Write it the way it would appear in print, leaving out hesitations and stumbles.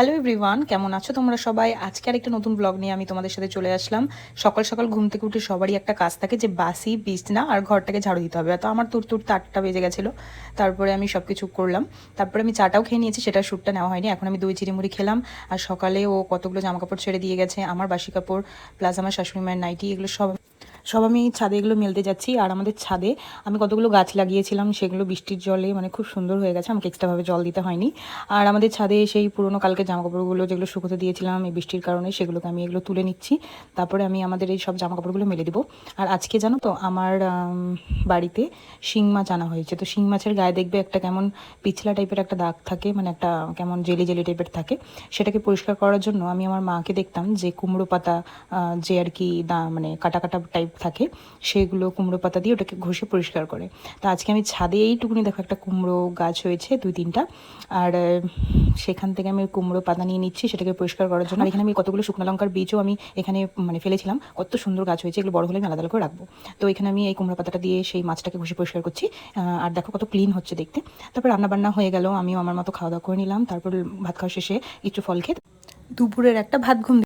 Hello everyone, কেমন আছো তোমরা সবাই? আজকে আরেকটা নতুন ব্লগ নিয়ে আমি তোমাদের সাথে চলে আসলাম। সকাল সকাল ঘুম থেকে উঠে সবারই একটা কাজ থাকে যে বাসি বিছনা আর ঘরটাকে ঝাড়ু দিতে হবে। তো আমার তুর 8টা বেজে গেছিলো। তারপরে আমি সব কিছু করলাম। তারপরে আমি চাটাও খেয়ে নিয়েছি, সেটা শ্যুটটা নেওয়া হয়নি। এখন আমি দই চিড়িমুড়ি খেলাম। আর সকালে ও কতগুলো জামাকাপড় ছেড়ে দিয়ে গেছে, আমার বাসি কাপড় প্লাস আমার শাশুড়ি মায়ের নাইটি, এগুলো সব সব আমি ছাদে এগুলো মেলতে যাচ্ছি। আর আমাদের ছাদে আমি কতগুলো গাছ লাগিয়েছিলাম, সেগুলো বৃষ্টির জলে মানে খুব সুন্দর হয়ে গেছে, আমাকে এক্সট্রাভাবে জল দিতে হয়নি। আর আমাদের ছাদে সেই পুরোনো কালকে জামাকাপড়গুলো যেগুলো শুকোতে দিয়েছিলাম এই বৃষ্টির কারণে, সেগুলোকে আমি এগুলো তুলে নিচ্ছি। তারপরে আমি আমাদের এই সব জামাকাপড়গুলো মেলে দেবো। আর আজকে জানো তো আমার বাড়িতে শিং মাছ আনা হয়েছে। তো শিং মাছের গায়ে দেখবে একটা কেমন পিছলা টাইপের একটা দাগ থাকে, মানে একটা কেমন জেলি জেলি টাইপের থাকে। সেটাকে পরিষ্কার করার জন্য আমি আমার মাকে দেখতাম যে কুমড়ো পাতা, যে আর কি মানে কাটা কাটা টাইপ থাকে, সেগুলো কুমড়ো পাতা দিয়ে ওটাকে ঘষে পরিষ্কার করে। তো আজকে আমি ছাদে এইটুকুনি দেখো একটা কুমড়ো গাছ হয়েছে 2-3টা। আর সেখান থেকে আমি কুমড়ো পাতা নিয়ে নিচ্ছি সেটাকে পরিষ্কার করার জন্য। আর এখানে আমি কতগুলো শুকনো লঙ্কার বীজও আমি এখানে মানে ফেলেছিলাম, কত সুন্দর গাছ হয়েছে। এগুলো বড় হলে আমি আলাদা করে রাখবো। তো এখানে আমি এই কুমড়ো পাতাটা দিয়ে সেই মাছটাকে ঘষে পরিষ্কার করছি। আর দেখো কত ক্লিন হচ্ছে দেখতে। তারপর রান্নাবান্না হয়ে গেল, আমিও আমার মতো খাওয়া দাওয়া করে নিলাম। তারপর ভাত খাওয়া শেষে একটু ফল খেয়ে দুপুরের একটা ভাত ঘুম